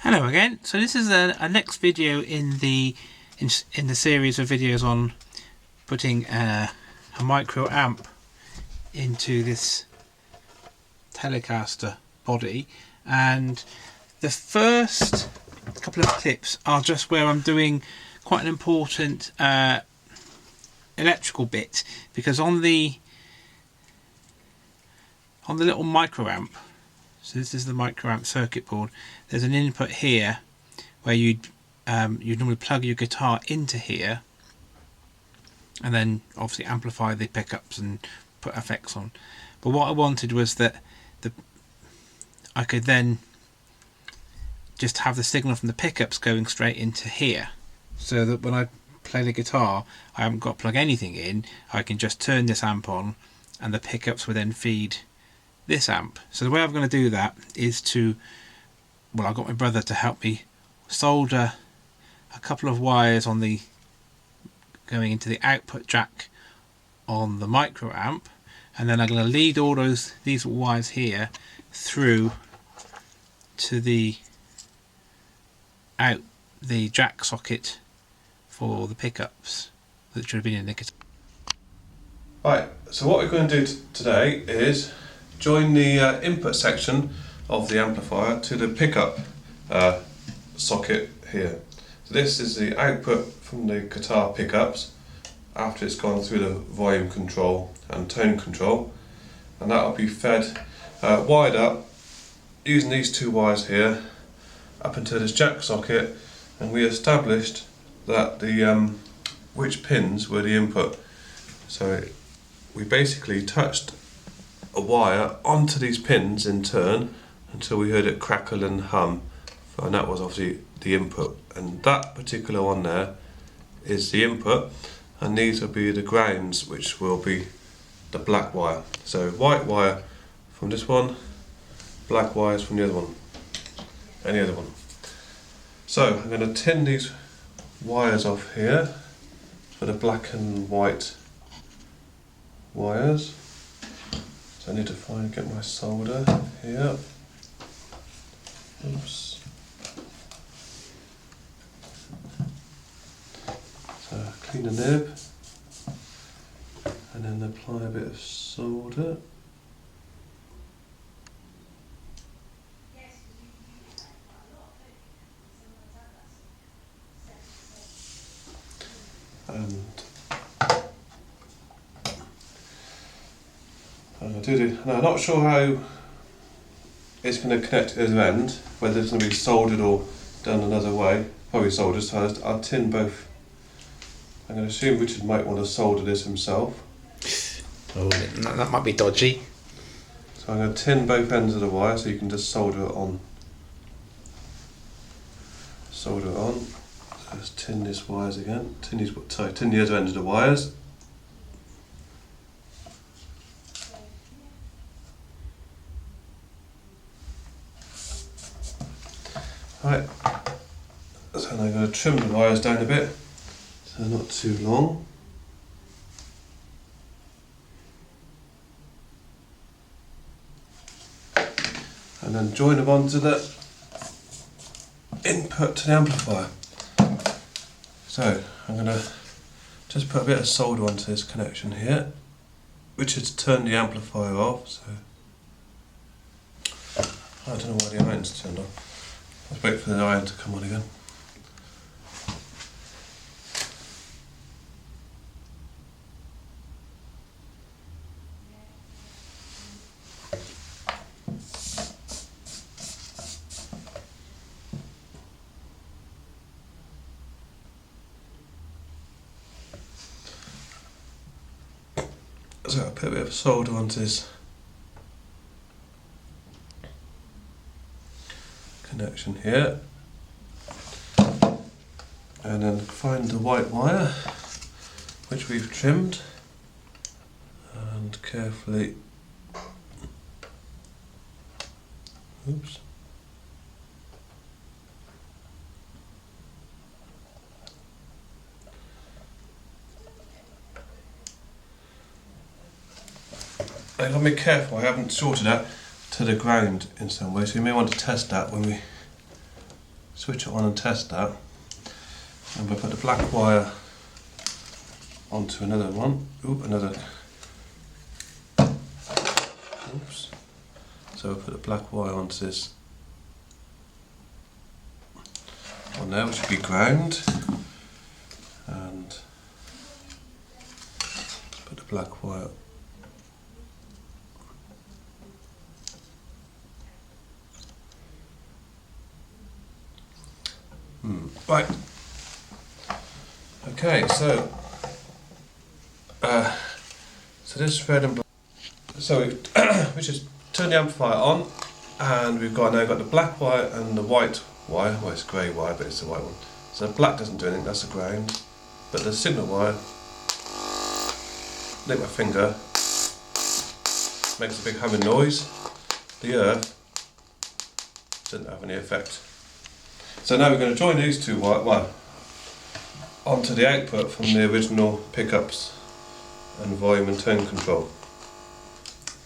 Hello again. So this is a next video in the series of videos on putting a micro amp into this telecaster body, and the first couple of clips are just where I'm doing quite an important electrical bit, because on the little micro amp, so this is the micro amp circuit board, there's an input here where you'd normally plug your guitar into here and then obviously amplify the pickups and put effects on. But what I wanted was that I could then just have the signal from the pickups going straight into here, so that when I play the guitar I haven't got to plug anything in. I can just turn this amp on and the pickups will then feed this amp. So the way I'm going to do that is I've got my brother to help me solder a couple of wires on the going into the output jack on the micro amp, and then I'm going to lead all these wires here through to the jack socket for the pickups that should have been in the guitar. Right, so what we're going to do today is join the input section of the amplifier to the pickup socket here. So this is the output from the guitar pickups after it's gone through the volume control and tone control, and that will be fed wired up using these two wires here up into this jack socket, and we established that the which pins were the input. So we basically touched a wire onto these pins in turn until we heard it crackle and hum, and that was obviously the input, and that particular one there is the input, and these will be the grounds, which will be the black wire. So white wire from this one, black wires from the other one, any other one. So I'm going to tin these wires off here for the black and white wires. So I need to get my solder here. Oops. So clean the nib and then apply a bit of solder. And I'm not sure how it's going to connect to the other end, whether it's going to be soldered or done another way. Probably soldered, so I'll tin both. I'm going to assume Richard might want to solder this himself. Oh, that might be dodgy. So I'm going to tin both ends of the wire so you can just solder it on. Solder it on. So let's tin these wires again. Tin the other end of the wires. Right, so I'm going to trim the wires down a bit so they're not too long. And then join them onto the input to the amplifier. So I'm going to just put a bit of solder onto this connection here, which is to turn the amplifier off. So I don't know why the iron's turned off. Let's wait for the iron to come on again. So I'll put a bit of solder onto this connection here, and then find the white wire which we've trimmed, and carefully, oops, I've got to be careful, I haven't sorted that to the ground in some way, so you may want to test that when we switch it on and test that. And we'll put the black wire onto another one. Oops. So we'll put the black wire onto this on there, which will be ground. And put the black wire right. Okay, so this red and black. So we just turn the amplifier on, and we've now got the black wire and the white wire. Well, it's grey wire, but it's the white one. So the black doesn't do anything. That's the ground. But the signal wire, lick my finger, makes a big humming noise. The earth doesn't have any effect. So now we're going to join these two wires onto the output from the original pickups and volume and tone control.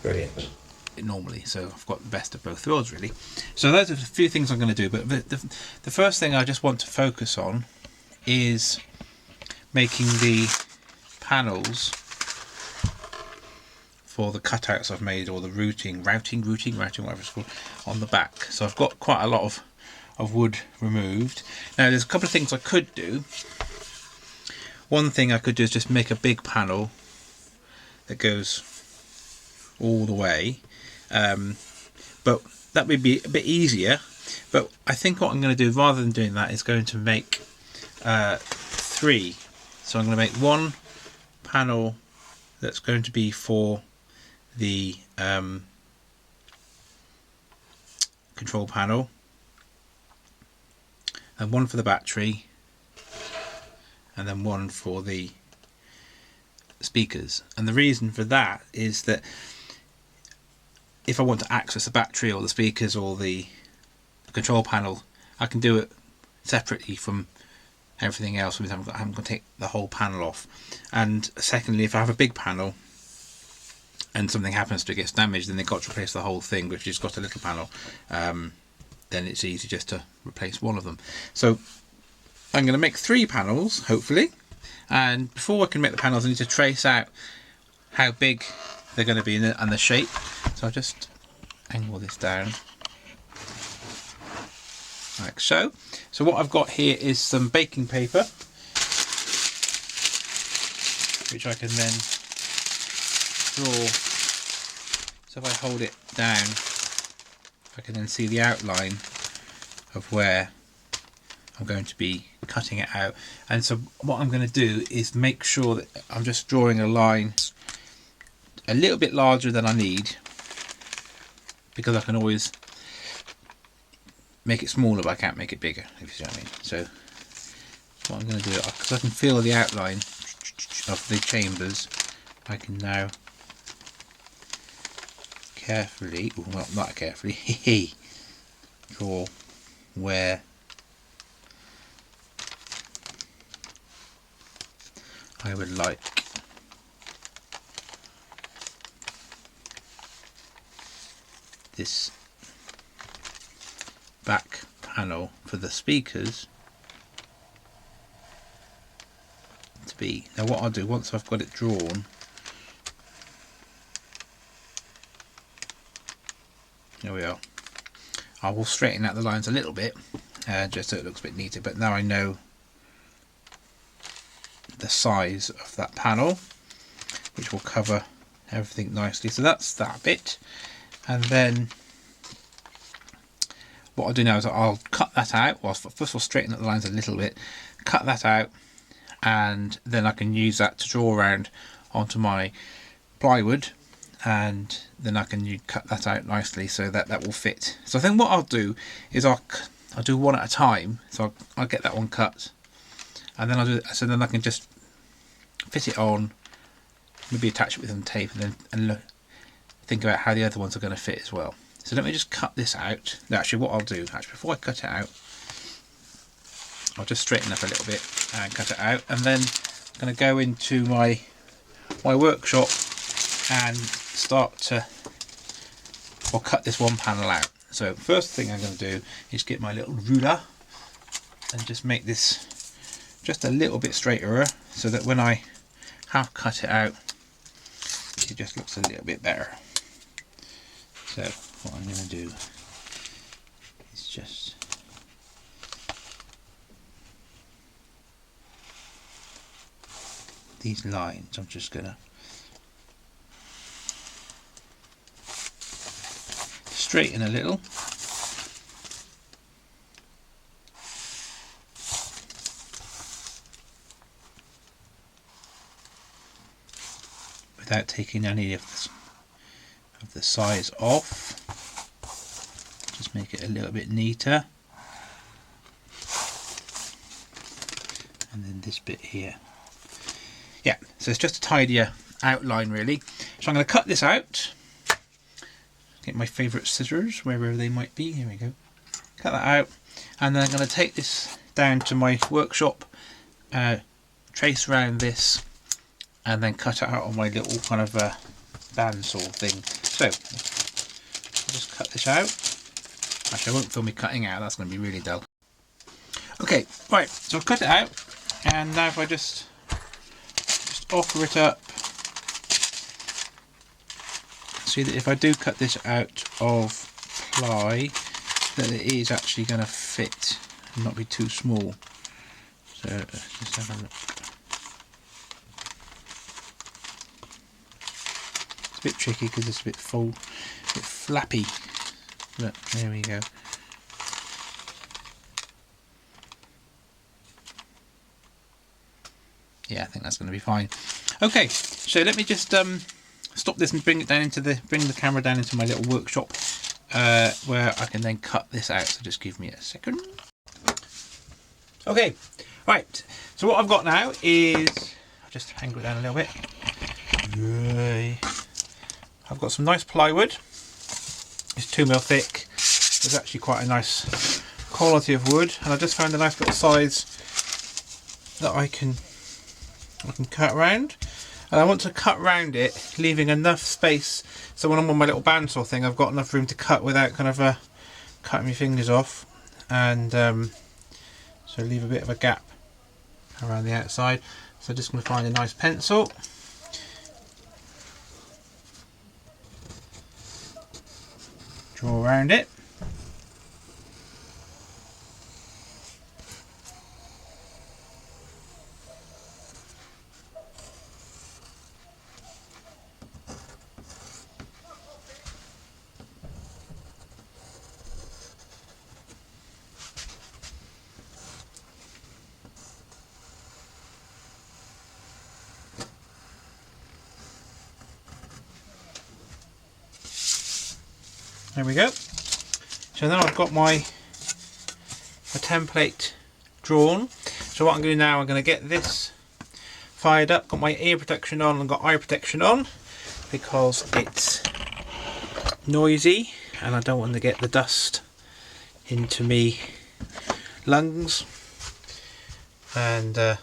Brilliant. Normally, so I've got the best of both worlds really. So those are a few things I'm going to do, but the first thing I just want to focus on is making the panels for the cutouts I've made, or the routing, whatever it's called, on the back. So I've got quite a lot of wood removed. Now there's a couple of things I could do. One thing I could do is just make a big panel that goes all the way, but that would be a bit easier. But I think what I'm going to do, rather than doing that, is going to make 3. So I'm going to make one panel that's going to be for the control panel, and one for the battery, and then one for the speakers. And the reason for that is that if I want to access the battery or the speakers or the control panel, I can do it separately from everything else. I'm going to take the whole panel off. And secondly, if I have a big panel and something happens to it, gets damaged, then they've got to replace the whole thing, which has got a little panel. Then it's easy just to replace one of them. So I'm going to make 3 panels, hopefully. And before I can make the panels, I need to trace out how big they're going to be and the shape. So I'll just angle this down like so. So what I've got here is some baking paper, which I can then draw. So if I hold it down, I can then see the outline of where I'm going to be cutting it out. And so what I'm going to do is make sure that I'm just drawing a line a little bit larger than I need, because I can always make it smaller, but I can't make it bigger, if you see what I mean. So what I'm going to do, because I can feel the outline of the chambers, I can now carefully, well, not carefully, draw where I would like this back panel for the speakers to be. Now what I'll do, once I've got it drawn, there we are, I will straighten out the lines a little bit, just so it looks a bit neater. But now I know the size of that panel, which will cover everything nicely. So that's that bit. And then what I'll do now is I'll cut that out. Well, first of all, straighten out the lines a little bit, cut that out, and then I can use that to draw around onto my plywood, and then I can cut that out nicely so that that will fit. So I think what I'll do is I'll do one at a time. So I'll get that one cut, and then I'll do so. Then I can just fit it on, maybe attach it with some tape, and look, think about how the other ones are going to fit as well. So let me just cut this out. No, actually, what I'll do, before I cut it out, I'll just straighten up a little bit and cut it out, and then I'm going to go into my workshop and start to cut this one panel out. So first thing I'm going to do is get my little ruler, and just make this just a little bit straighter, so that when I have cut it out, it just looks a little bit better. So what I'm going to do is just these lines, I'm just going to straighten a little. Without taking any of the size off. Just make it a little bit neater. And then this bit here. Yeah, so it's just a tidier outline really. So I'm going to cut this out. Get my favourite scissors, wherever they might be. Here we go. Cut that out. And then I'm going to take this down to my workshop, trace around this, and then cut it out on my little kind of bandsaw thing. So I'll just cut this out. Actually, I won't film me cutting out, that's going to be really dull. Okay, right, so I've cut it out, and now if I just offer it up, see that if I do cut this out of ply, that it is actually going to fit and not be too small. So let's just have a look. It's a bit tricky because it's a bit flappy. Look, there we go. Yeah, I think that's going to be fine. Okay, so let me just stop this and bring the camera down into my little workshop, where I can then cut this out. So just give me a second. Okay, right. So what I've got now is, I'll just angle it down a little bit. I've got some nice plywood. It's 2mm thick. It's actually quite a nice quality of wood, and I just found a nice little size that I can cut around. And I want to cut round it, leaving enough space so when I'm on my little bandsaw thing, I've got enough room to cut without kind of cutting my fingers off, and so leave a bit of a gap around the outside. So I'm just going to find a nice pencil. Draw around it. There we go. So now I've got my template drawn. So what I'm going to do now, I'm going to get this fired up, got my ear protection on and got eye protection on because it's noisy and I don't want to get the dust into me lungs. And so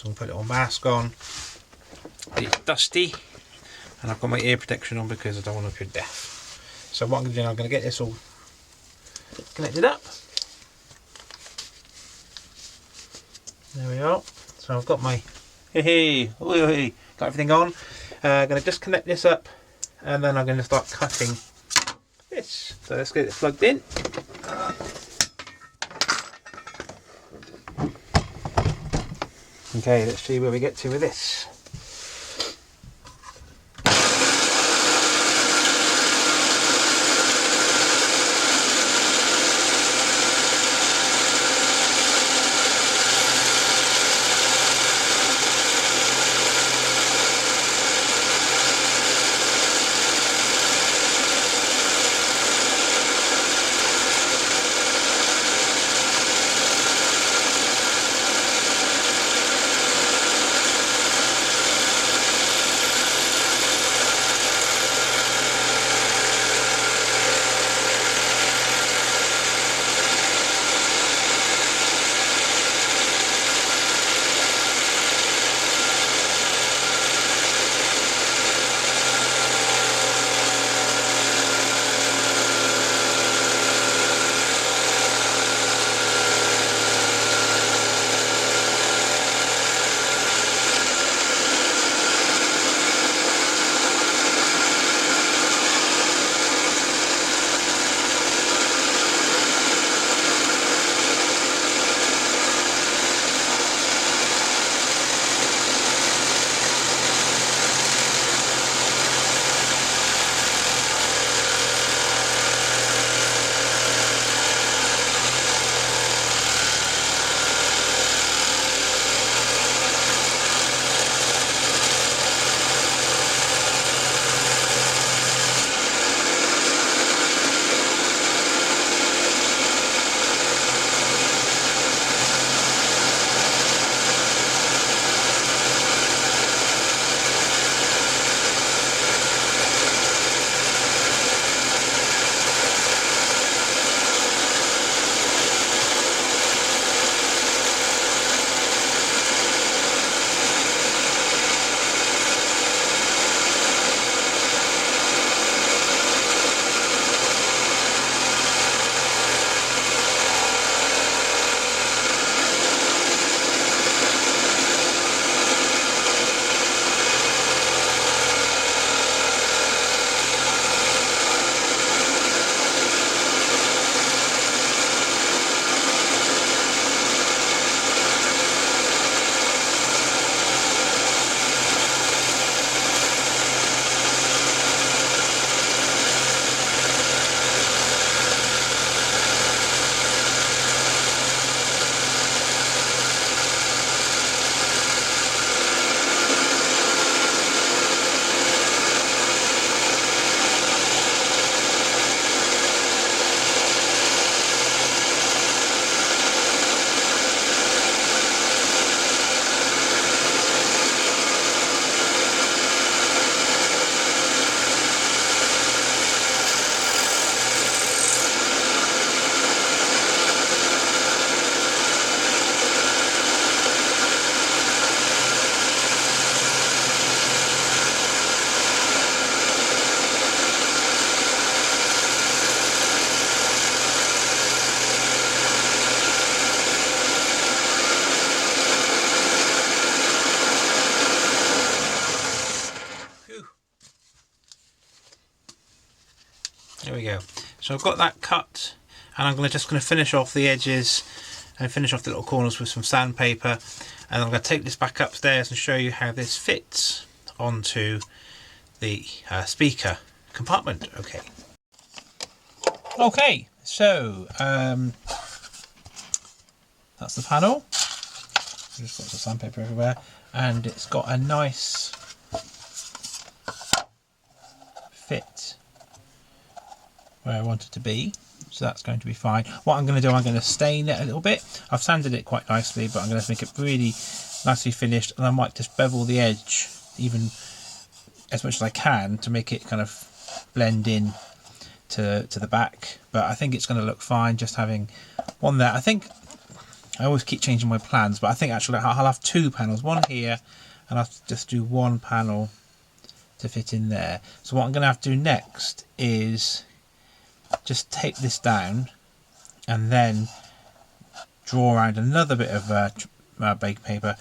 I'm going to put a little mask on. It's dusty and I've got my ear protection on because I don't want to appear deaf. So what I'm going to do, I'm going to get this all connected up. There we are. So I've got my got everything on. I'm going to just connect this up, and then I'm going to start cutting this. So let's get it plugged in. Okay, let's see where we get to with this. So I've got that cut, and I'm just going to finish off the edges and finish off the little corners with some sandpaper, and I'm going to take this back upstairs and show you how this fits onto the speaker compartment. Okay, so that's the panel. Just got some sandpaper everywhere, and it's got a nice fit where I want it to be, so that's going to be fine. What I'm going to do, I'm going to stain it a little bit. I've sanded it quite nicely, but I'm going to make it really nicely finished, and I might just bevel the edge even as much as I can to make it kind of blend in to the back. But I think it's going to look fine just having one there. I think I always keep changing my plans, but I think actually I'll have two panels, one here, and I'll just do one panel to fit in there. So what I'm going to have to do next is just take this down and then draw around another bit of baking paper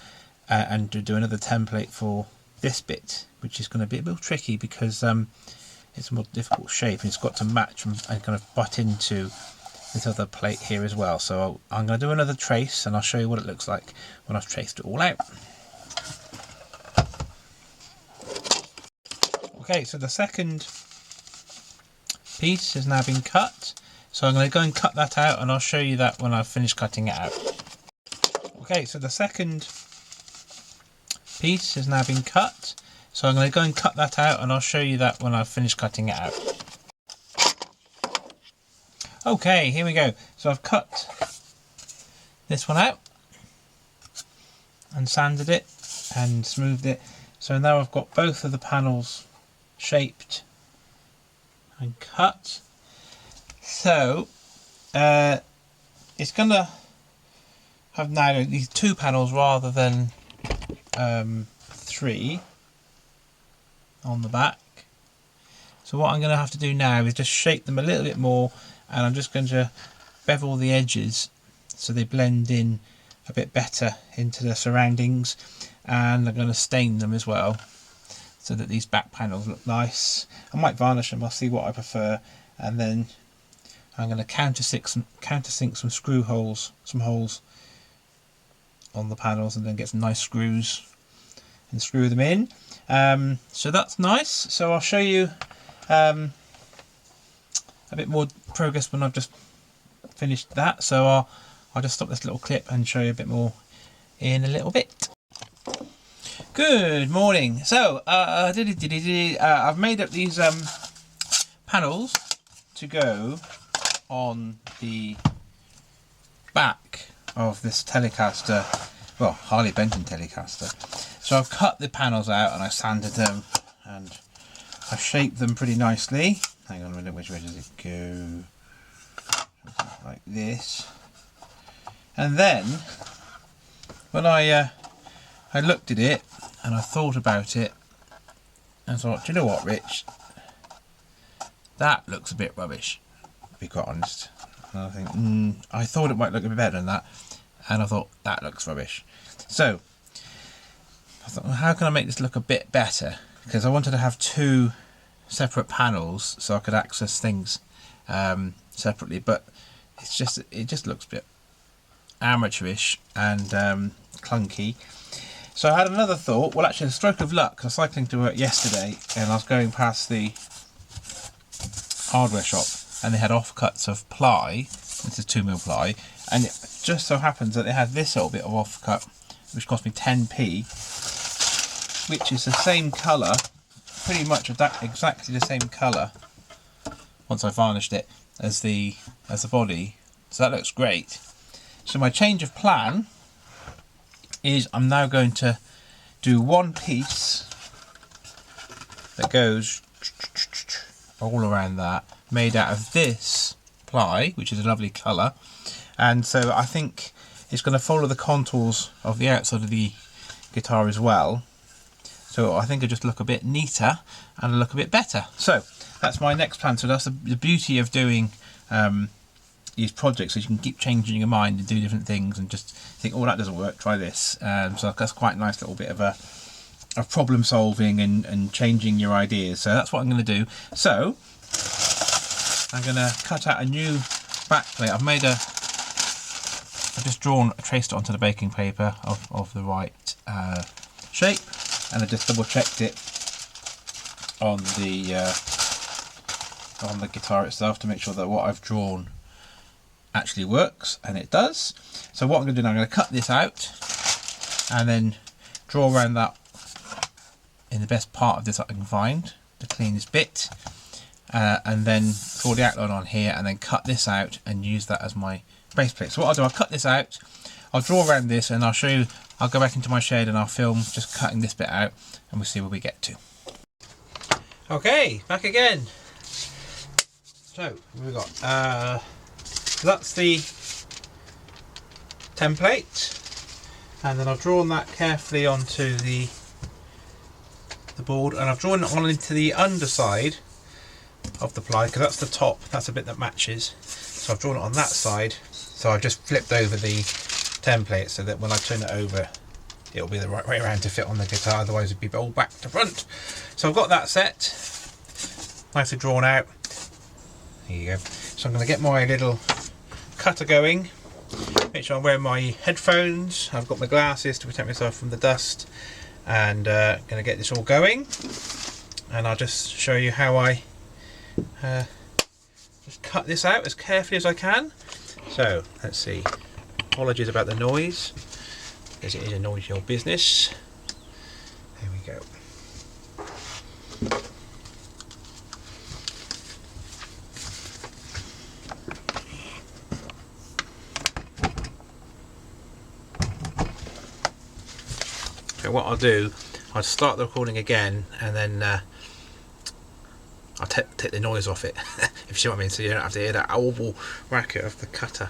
and do another template for this bit, which is going to be a little tricky because it's a more difficult shape and it's got to match and kind of butt into this other plate here as well. So I'm going to do another trace and I'll show you what it looks like when I've traced it all out. Okay, so the second piece has now been cut, so I'm going to go and cut that out and I'll show you that when I've finished cutting it out. Okay, so the second piece has now been cut, so I'm going to go and cut that out and I'll show you that when I've finished cutting it out. Okay, here we go. So I've cut this one out and sanded it and smoothed it. So now I've got both of the panels shaped and cut. So it's going to have now these two panels rather than three on the back. So what I'm going to have to do now is just shape them a little bit more, and I'm just going to bevel the edges so they blend in a bit better into the surroundings, and I'm going to stain them as well so that these back panels look nice. I might varnish them, I'll see what I prefer, and then I'm going to countersink some screw holes, some holes on the panels, and then get some nice screws and screw them in. So that's nice. So I'll show you a bit more progress when I've just finished that. So I'll just stop this little clip and show you a bit more in a little bit. Good morning. So I've made up these panels to go on the back of this telecaster, well, Harley Benton telecaster. So I've cut the panels out and I sanded them and I've shaped them pretty nicely. Hang on a minute, which way does it go? Like this. And then when I looked at it and I thought about it and thought, do you know what, Rich? That looks a bit rubbish, to be quite honest. And I think, I thought it might look a bit better than that, and I thought, that looks rubbish. So I thought, well, how can I make this look a bit better? Because I wanted to have two separate panels so I could access things separately, but it just looks a bit amateurish and clunky. So I had another thought. Well, actually, a stroke of luck. I was cycling to work yesterday and I was going past the hardware shop and they had offcuts of ply. This is 2mm ply, and it just so happens that they had this little bit of offcut which cost me 10p, which is the same colour, pretty much exactly the same colour once I varnished it as the body. So that looks great. So my change of plan is I'm now going to do one piece that goes all around that, made out of this ply, which is a lovely colour, and so I think it's going to follow the contours of the outside of the guitar as well. So I think it'll just look a bit neater and look a bit better. So that's my next plan. So that's the beauty of doing these projects, so you can keep changing your mind and do different things and just think, oh, that doesn't work, try this. So that's quite a nice little bit of problem solving and changing your ideas. So that's what I'm going to do. So I'm going to cut out a new back plate. I've just traced it onto the baking paper of the right shape, and I just double checked it on the guitar itself to make sure that what I've drawn actually works, and it does. So what I'm going to do now, I'm going to cut this out and then draw around that in the best part of this I can find, the cleanest bit, and then draw the outline on here, and then cut this out and use that as my base plate. So what I'll do, I'll cut this out, I'll draw around this, and I'll show you, I'll go back into my shade and I'll film just cutting this bit out, and we'll see where we get to. Okay, back again. So we've got that's the template, and then I've drawn that carefully onto the board, and I've drawn it on into the underside of the ply, because that's the top, that's a bit that matches. So I've drawn it on that side, so I've just flipped over the template so that when I turn it over it'll be the right way around to fit on the guitar, otherwise it'd be all back to front. So I've got that set nicely drawn out. There you go. So I'm going to get my little cutter going, make sure I'm wearing my headphones, I've got my glasses to protect myself from the dust, and going to get this all going, and I'll just show you how I just cut this out as carefully as I can. So let's see, apologies about the noise, because it is a noisy old business. There we go. So what I'll do, I'll start the recording again, and then I'll take the noise off it, if you see what I mean, so you don't have to hear that audible racket of the cutter.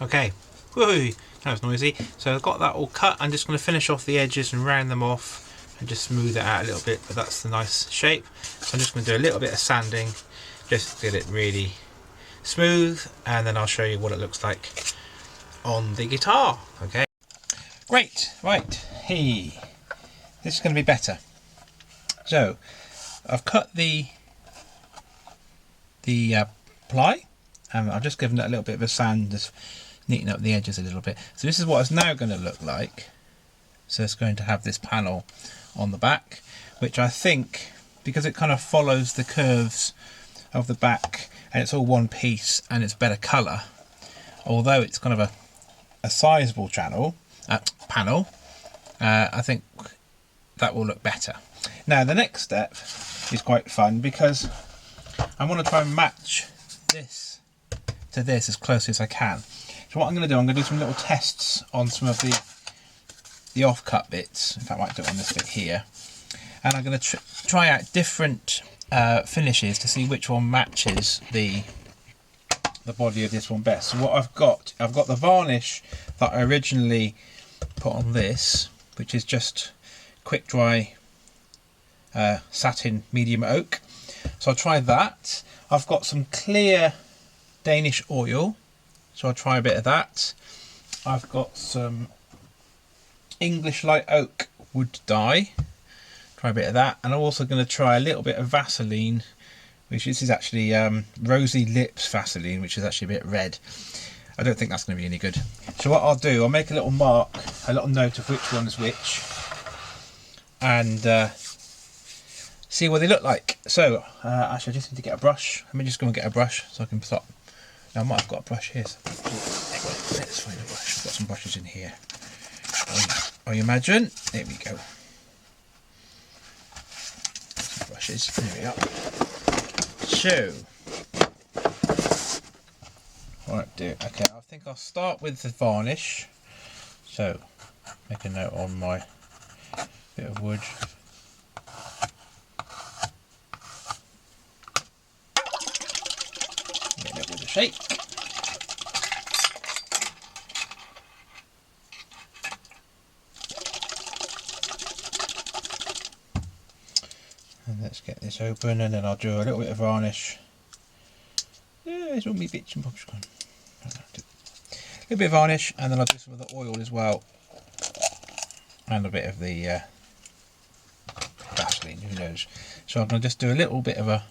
Okay, whoo, that was noisy. So I've got that all cut. I'm just going to finish off the edges and round them off and just smooth it out a little bit, but that's the nice shape. So I'm just going to do a little bit of sanding just to get it really smooth, and then I'll show you what it looks like on the guitar. Okay, great, right, hey, this is going to be better. So I've cut the ply, and I've just given it a little bit of a sand, just neaten up the edges a little bit. So this is what it's now going to look like. So it's going to have this panel on the back, which I think, because it kind of follows the curves of the back and it's all one piece and it's better colour, although it's kind of a sizable panel, I think that will look better. Now the next step is quite fun, because I want to try and match this to this as closely as I can. So what I'm going to do, I'm going to do some little tests on some of the off-cut bits. In fact, I might do it on this bit here. And I'm going to try out different finishes to see which one matches the body of this one best. So what I've got the varnish that I originally put on this, which is just quick dry satin medium oak. So I'll try that. I've got some clear Danish oil, so I'll try a bit of that. I've got some English light oak wood dye, try a bit of that, and I'm also going to try a little bit of Vaseline, which this is actually Rosy Lips Vaseline, which is actually a bit red. I don't think that's going to be any good. So what I'll do, I'll make a little mark, a little note of which one is which, and see what they look like. So actually I just need to get a brush. Let me just go and get a brush so I can start. Now I might have got a brush here. So let's find a brush. I've got some brushes in here. Oh, you imagine? There we go. brushes. There we are. So, what do? Okay, I think I'll start with the varnish. So, make a note on my bit of wood. Get a little bit of shake. And let's get this open, and then I'll do a little bit of varnish. Yeah, there's all my bits and bobs gone. A little bit of varnish, and then I'll do some of the oil as well, and a bit of the Vaseline, who knows. So I'm going to just do a little bit of a,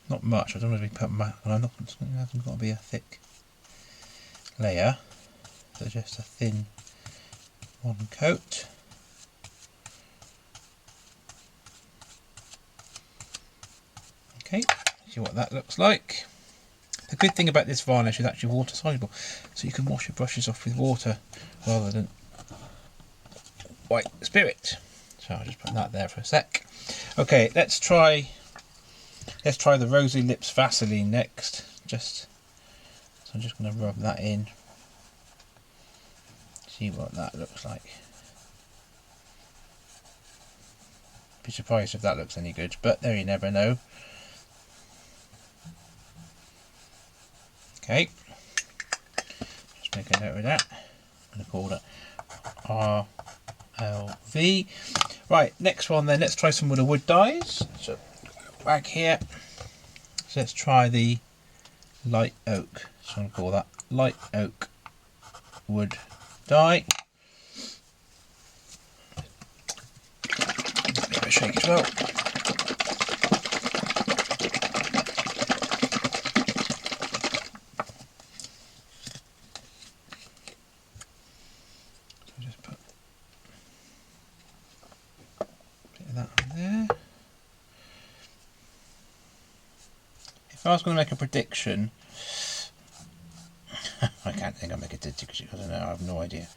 not much, I don't want to be putting my, I'm not, it hasn't got to be a thick layer, so just a thin one coat. Okay, see what that looks like. The good thing about this varnish is actually water soluble, so you can wash your brushes off with water rather than white spirit. So I'll just put that there for a sec. Okay, let's try the Rosy Lips Vaseline next. So I'm just going to rub that in. See what that looks like. Be surprised if that looks any good, but there you never know. Okay, just make a note of that. I'm going to call it RLV. Right, next one then, let's try some of the wood dyes. So, back here. So let's try the light oak. So I'm going to call that light oak wood dye. A bit of a shake as well. If I was going to make a prediction, I can't think I'll make a prediction because I don't know, I have no idea.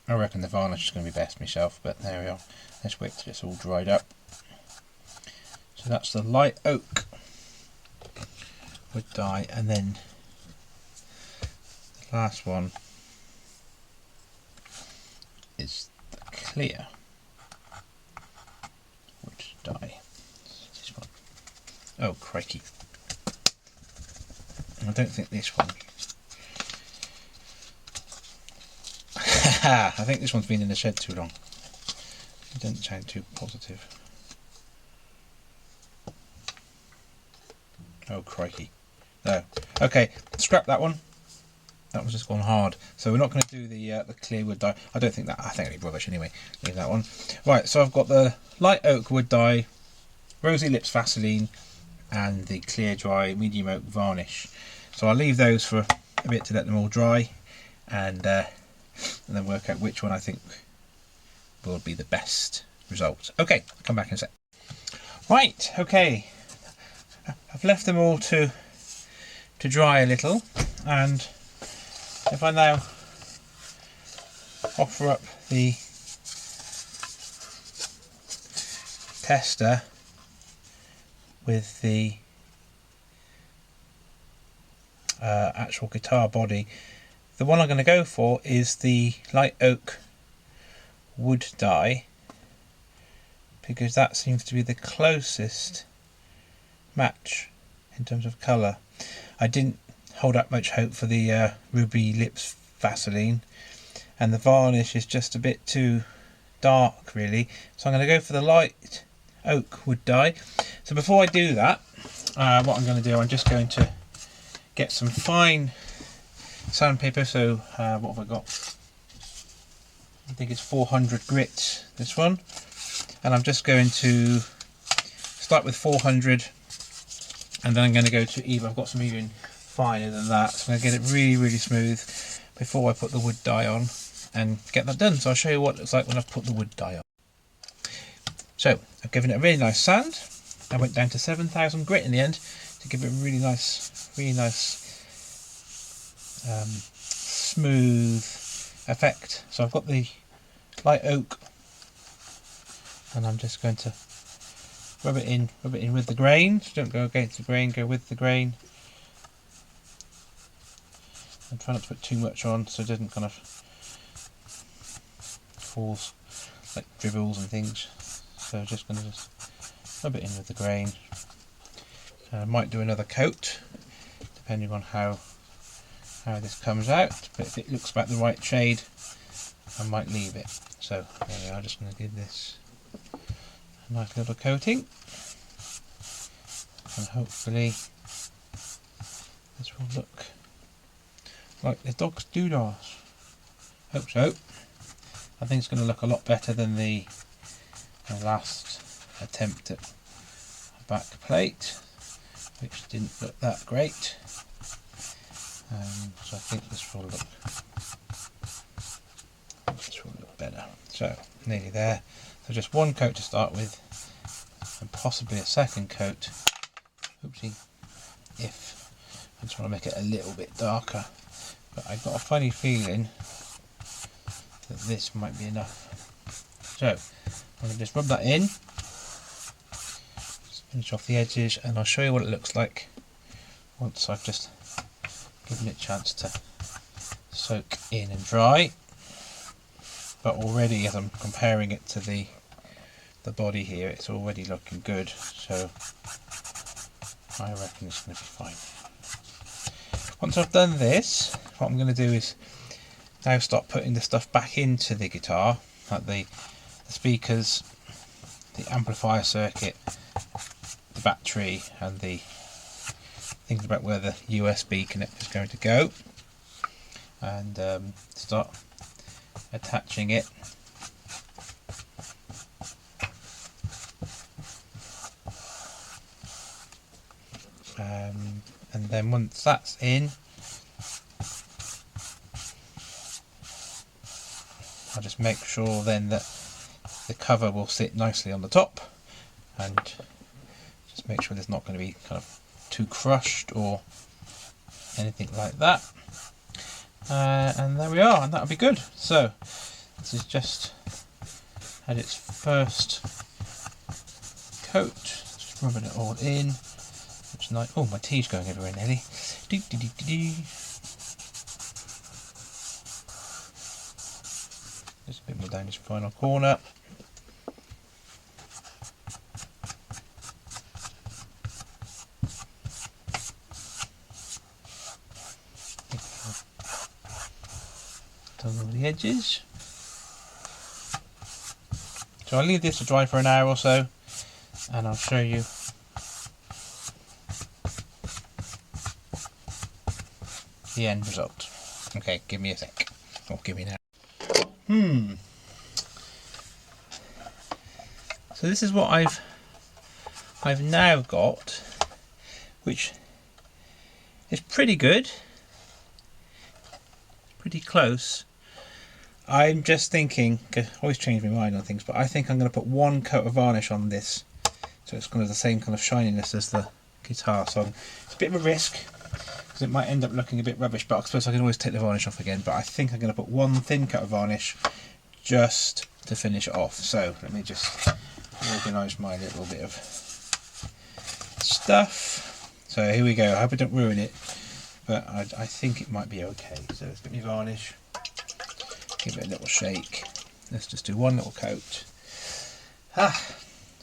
I reckon the varnish is going to be best myself, but there we are. Let's wait till it's all dried up. So that's the light oak wood dye, and then the last one is the clear wood dye. This one. Oh crikey! I don't think this one. I think this one's been in the shed too long. It doesn't sound too positive. Oh crikey! No. Okay, scrap that one. That was just gone hard. So we're not going to do the clear wood dye. I don't think that. I think it'll be rubbish anyway. Leave that one. Right. So I've got the light oak wood dye, Rosy Lips Vaseline, and the clear dry medium oak varnish. So I'll leave those for a bit to let them all dry, and then work out which one I think will be the best result. Okay, I'll come back in a sec. Right. Okay. I've left them all to dry a little, and if I now offer up the tester with the actual guitar body, the one I'm going to go for is the light oak wood dye, because that seems to be the closest match in terms of colour. I didn't hold up much hope for the Ruby Lips Vaseline, and the varnish is just a bit too dark really, so I'm going to go for the light oak wood dye. So before I do that, what I'm going to do, I'm just going to get some fine sandpaper. So what have I got? I think it's 400 grit, this one, and I'm just going to start with 400, and then I'm going to go to even, I've got some even finer than that, so I'm going to get it really really smooth before I put the wood dye on and get that done. So I'll show you what it looks like when I've put the wood dye on. So I've given it a really nice sand. I went down to 7,000 grit in the end to give it a really nice smooth effect. So I've got the light oak, and I'm just going to rub it in with the grain. So don't go against the grain, go with the grain. And try not to put too much on so it doesn't kind of falls like dribbles and things. So just going to just rub it in with the grain. I might do another coat depending on how this comes out, but if it looks about the right shade I might leave it. So there we are, just going to give this a nice little coating, and hopefully this will look like the dog's doodahs. Hope so. I think it's going to look a lot better than the last attempt at a back plate, which didn't look that great. So I think this will look better. So nearly there. So just one coat to start with, and possibly a second coat. Oopsie. If I just want to make it a little bit darker, but I've got a funny feeling that this might be enough. So I'm going to just rub that in, just finish off the edges, and I'll show you what it looks like once I've just given it a chance to soak in and dry. But already, as I'm comparing it to the body here, it's already looking good, so I reckon it's going to be fine. Once I've done this, what I'm going to do is now start putting the stuff back into the guitar, like the speakers, the amplifier circuit, the battery, and the things about where the USB connector is going to go, and start attaching it. And then once that's in, I'll just make sure then that the cover will sit nicely on the top, and just make sure there's not going to be kind of too crushed or anything like that. And there we are, and that'll be good. So this is just had its first coat, just rubbing it all in. Which is nice. Oh, my tea's going everywhere, Nelly. Doo, doo, doo, doo, doo. Just a bit more down this final corner. Done all the edges. So I'll leave this to dry for an hour or so, and I'll show you the end result. Okay, give me a sec. Or give me now. So this is what I've now got, which is pretty good. Pretty close. I'm just thinking, I always change my mind on things, but I think I'm going to put one coat of varnish on this, so it's kind of the same kind of shininess as the guitar. So it's a bit of a risk, because it might end up looking a bit rubbish, but I suppose I can always take the varnish off again. But I think I'm going to put one thin coat of varnish just to finish it off. So let me just organise my little bit of stuff. So here we go. I hope I don't ruin it, but I think it might be okay. So let's get my varnish, give it a little shake. Let's just do one little coat.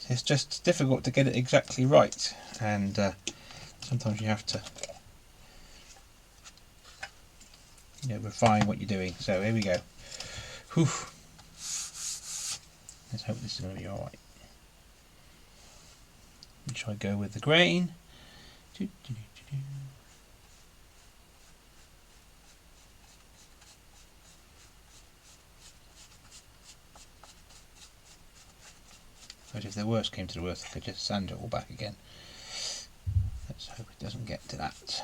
It's just difficult to get it exactly right, and sometimes you have to refine what you're doing. So here we go. Whew. Let's hope this is going to be alright. Shall I go with the grain? But if the worst came to the worst, I could just sand it all back again. Let's hope it doesn't get to that.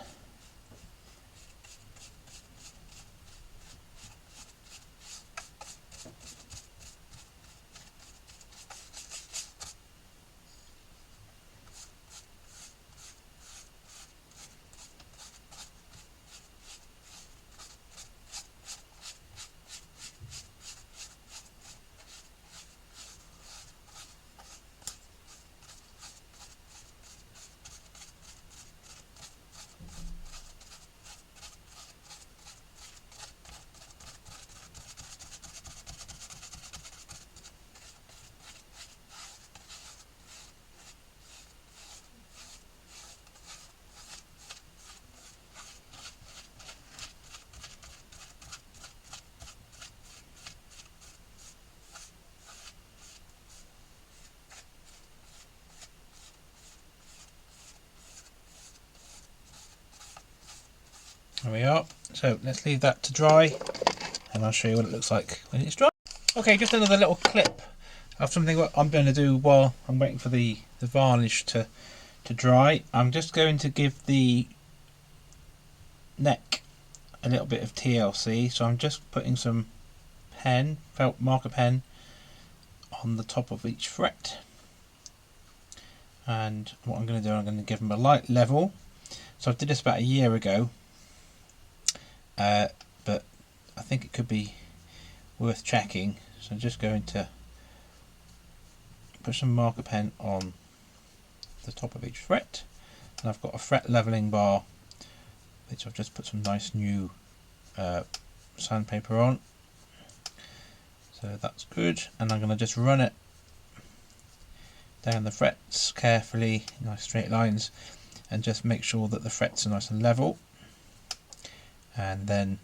There we are. So let's leave that to dry and I'll show you what it looks like when it's dry. Okay, just another little clip of something what I'm going to do while I'm waiting for the varnish to dry. I'm just going to give the neck a little bit of TLC, so I'm just putting some pen, felt marker pen, on the top of each fret. And what I'm going to do, I'm going to give them a light level. So I did this about a year ago, but I think it could be worth checking. So I'm just going to put some marker pen on the top of each fret, and I've got a fret leveling bar which I've just put some nice new sandpaper on, so that's good. And I'm going to just run it down the frets carefully, nice straight lines, and just make sure that the frets are nice and level, and then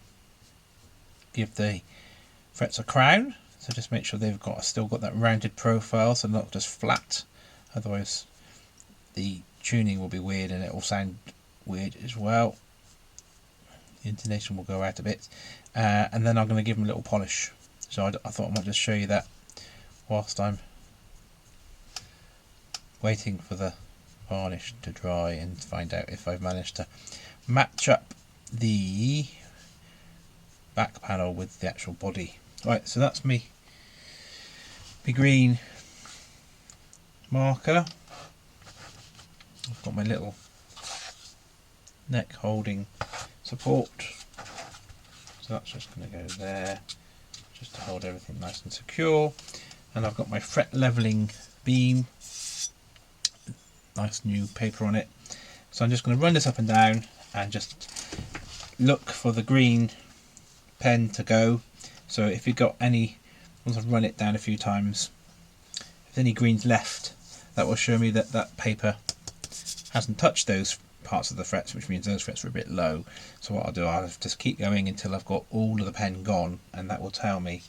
give the frets a crown. So just make sure they've still got that rounded profile, so not just flat, otherwise the tuning will be weird and it will sound weird as well. The intonation will go out a bit, and then I'm going to give them a little polish. So I thought I might just show you that whilst I'm waiting for the varnish to dry and find out if I've managed to match up the back panel with the actual body. Right, so that's me green marker. I've got my little neck holding support, so that's just going to go there just to hold everything nice and secure. And I've got my fret leveling beam, nice new paper on it, so I'm just going to run this up and down and just look for the green pen to go. So if you've got any, once I've run it down a few times, if there's any greens left, that will show me that that paper hasn't touched those parts of the frets, which means those frets are a bit low. So what I'll do, I'll just keep going until I've got all of the pen gone, and that will tell me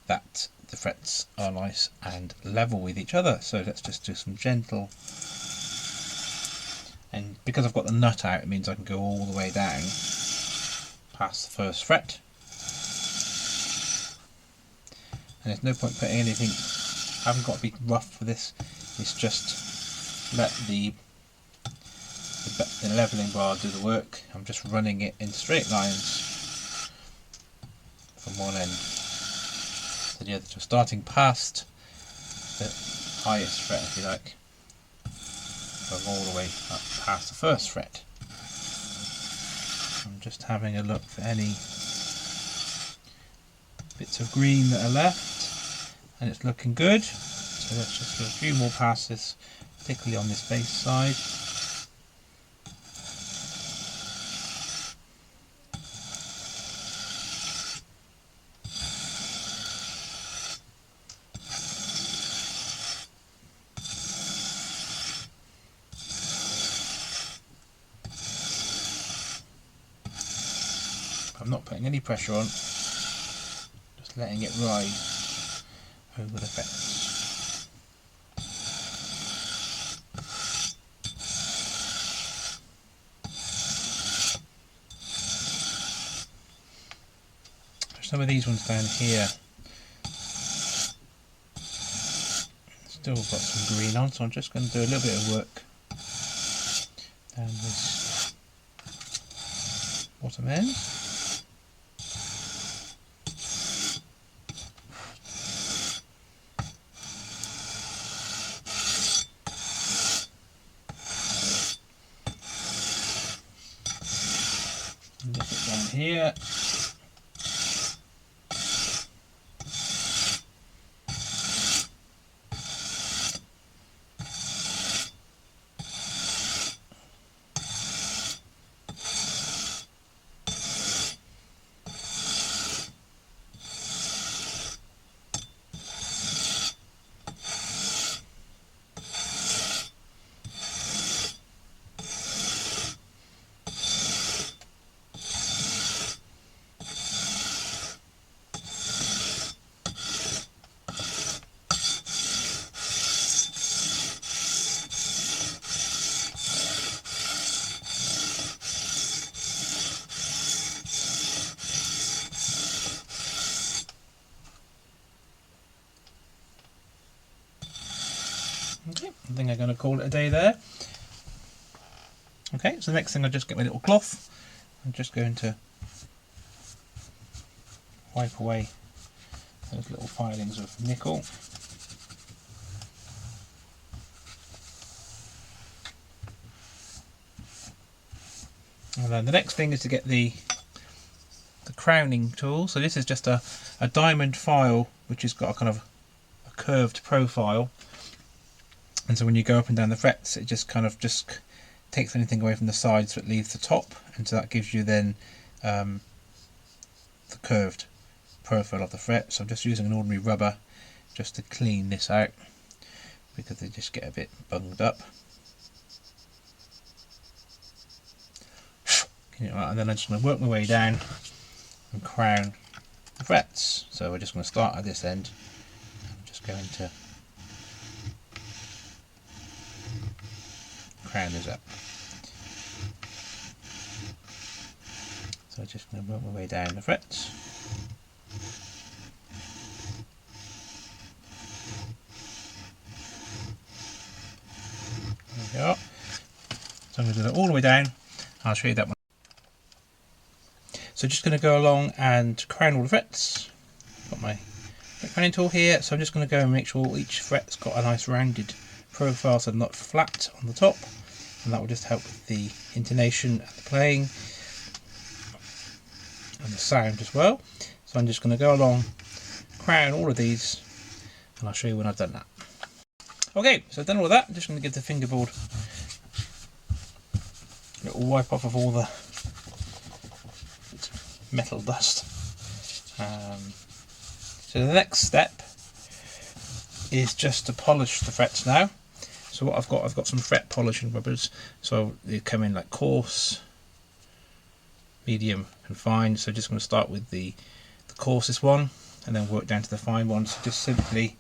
that the frets are nice and level with each other. So let's just do some gentle, and because I've got the nut out, it means I can go all the way down past the first fret. And there's no point putting anything, I haven't got to be rough for this, it's just let the leveling bar do the work. I'm just running it in straight lines from one end to the other, so starting past the highest fret, if you like, going all the way up past the first fret. I'm just having a look for any bits of green that are left, and it's looking good. So let's just do a few more passes, particularly on this base side. I'm not putting any pressure on, just letting it ride over the frets. Some of these ones down here still got some green on, so I'm just going to do a little bit of work down this bottom end. And dip it down here. Okay, I think I'm going to call it a day there. Okay, so the next thing, I'll just get my little cloth. I'm just going to wipe away those little filings of nickel. And then the next thing is to get the crowning tool. So this is just a diamond file which has got a kind of a curved profile, and so when you go up and down the frets, it just kind of takes anything away from the sides, so it leaves the top, and so that gives you then the curved profile of the fret. So I'm just using an ordinary rubber just to clean this out because they just get a bit bunged up. And then I'm just going to work my way down and crown the frets. So we're just going to start at this end. I'm just going to crown this up. So I'm just going to work my way down the frets. There we go. So I'm going to do it all the way down. I'll show you that one. So just going to go along and crown all the frets. Got my crowning tool here, so I'm just going to go and make sure each fret's got a nice rounded profile, so not flat on the top, and that will just help with the intonation and the playing and the sound as well. So I'm just going to go along, crown all of these, and I'll show you when I've done that. Okay, so I've done all of that. I'm just going to give the fingerboard a little wipe off of all the metal dust. So the next step is just to polish the frets now. So what I've got some fret polishing rubbers. So they come in like coarse, medium and fine. So just going to start with the coarsest one and then work down to the fine one. So just simply,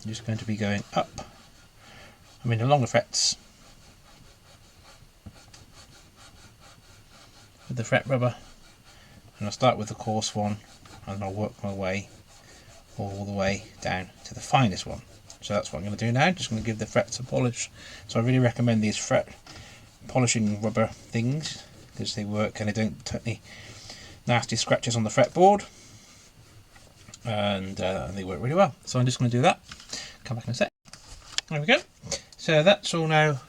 I'm just going to be going up, along the frets with the fret rubber. And I'll start with the coarse one and I'll work my way all the way down to the finest one. So that's what I'm going to do now. Just going to give the frets a polish. So I really recommend these fret polishing rubber things because they work and they don't take any nasty scratches on the fretboard, and they work really well. So I'm just going to do that. Come back in a sec. There we go. So that's all now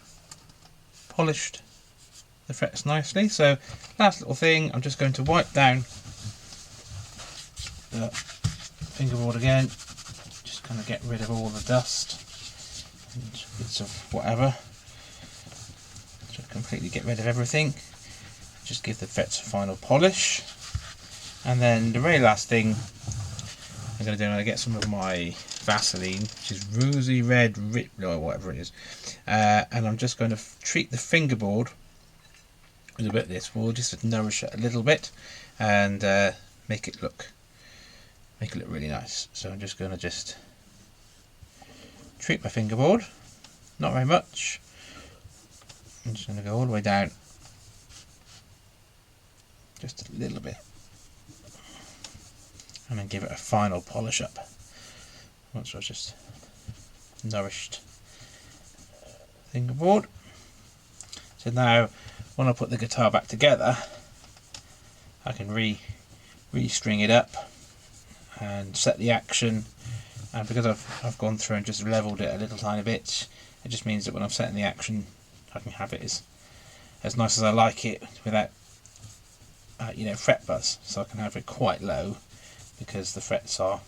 polished the frets nicely. So last little thing, I'm just going to wipe down the fingerboard again, just kind of get rid of all the dust and bits of whatever, just completely get rid of everything, just give the frets a final polish. And then the very last thing I'm going to do, I'm going to get some of my Vaseline, which is rosy red, or whatever it is, and I'm just going to treat the fingerboard with a bit of this. We'll just nourish it a little bit and make it look really nice. So I'm just going to treat my fingerboard, not very much. I'm just going to go all the way down, just a little bit, and then give it a final polish up once I've just nourished fingerboard. So now when I put the guitar back together, I can re-string it up and set the action, and because I've gone through and just leveled it a little tiny bit, it just means that when I'm setting the action I can have it as nice as I like it without fret buzz. So I can have it quite low because the frets I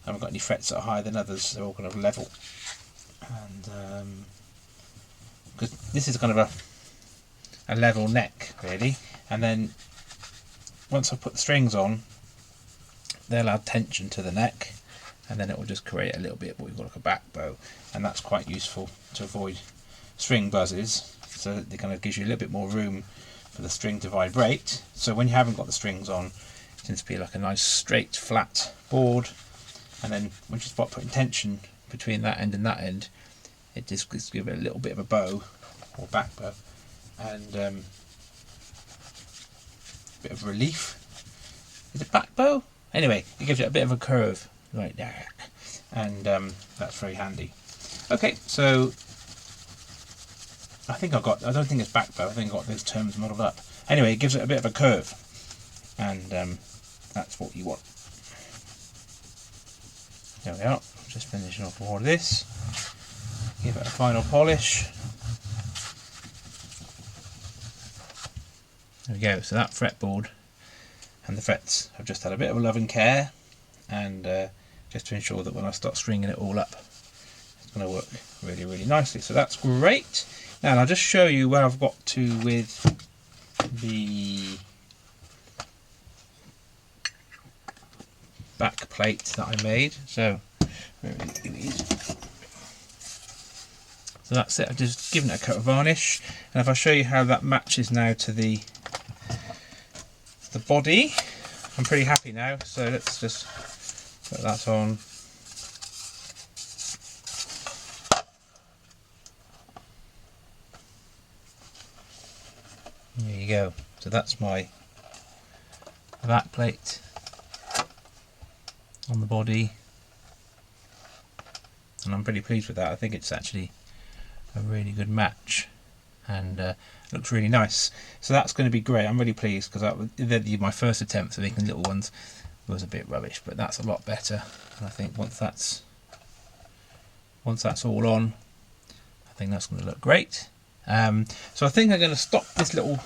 haven't got any frets that are higher than others, they're all kind of level, and because this is kind of a level neck really, and then once I put the strings on, they'll add tension to the neck, and then it will just create a little bit of what we've got like a back bow, and that's quite useful to avoid string buzzes. So it kind of gives you a little bit more room for the string to vibrate. So when you haven't got the strings on, it tends to be like a nice straight flat board, and then when you start putting tension between that end and that end, it just gives it a little bit of a bow or back bow, and a bit of relief. Is it back bow? Anyway, it gives it a bit of a curve right there, and that's very handy. Okay, so I don't think it's back though, I think I got those terms modelled up. Anyway, it gives it a bit of a curve, and that's what you want. There we are, just finishing off all of this. Give it a final polish. There we go, so that fretboard and the frets have just had a bit of a love and care, and just to ensure that when I start stringing it all up, it's going to work really, really nicely. So that's great. Now I'll just show you where I've got to with the back plate that I made. So that's it. I've just given it a coat of varnish, and if I show you how that matches now to the body, I'm pretty happy now. So let's just put that on. There you go. So that's my back plate on the body, and I'm pretty pleased with that. I think it's actually a really good match, and it looks really nice. So that's going to be great. I'm really pleased, because my first attempt at making little ones was a bit rubbish, but that's a lot better. And I think once that's all on, I think that's going to look great. So I think I'm going to stop this little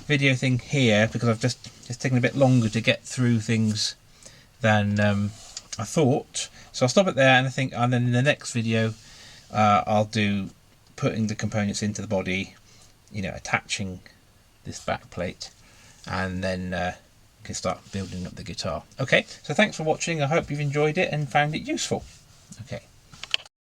video thing here, because I've just taken a bit longer to get through things than I thought. So I'll stop it there, and then in the next video I'll do putting the components into the body, attaching this back plate, and then can start building up the guitar. Okay, so thanks for watching. I hope you've enjoyed it and found it useful. Okay.